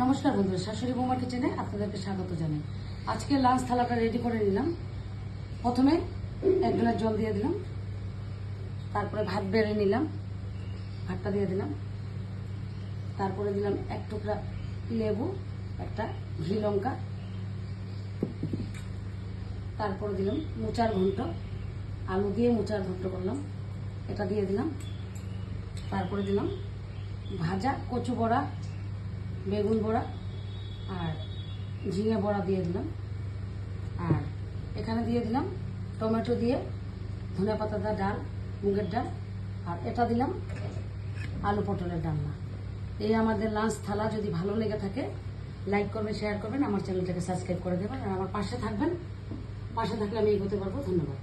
নমস্কার বন্ধুরা, শাশুড়ি বৌমার কিচেনে আপনাদেরকে স্বাগত জানাই। আজকে লাঞ্চ থালাটা রেডি করে নিলাম। প্রথমে 1 গ্লাস জল দিয়ে দিলাম, তারপরে ভাত বেড়ে নিলাম, ভাতটা দিয়ে দিলাম, তারপরে দিলাম 1 টুকরা লেবু, একটা ঘি লঙ্কা, তারপরে দিলাম মোচার ঘন্ট, আলু দিয়ে মোচার ঘন্ট করলাম, এটা দিয়ে দিলাম, তারপরে দিলাম ভাজা কচু বড়া, বেগুন বড়া আর ঝিঙে বড়া দিয়ে দিলাম, আর এখানে দিয়ে দিলাম টমেটো দিয়ে ধনে পাতা ডাল, মুগের ডাল, আর এটা দিলাম আলু পটলের ডালনা। এই আমাদের লাঞ্চ থালা। যদি ভালো লেগে থাকে লাইক করবেন, শেয়ার করবেন, আমার চ্যানেলটাকে সাবস্ক্রাইব করে দেবেন, আর আমার পাশে থাকবেন। পাশে থাকলে আমি এগোতে পারবো। ধন্যবাদ।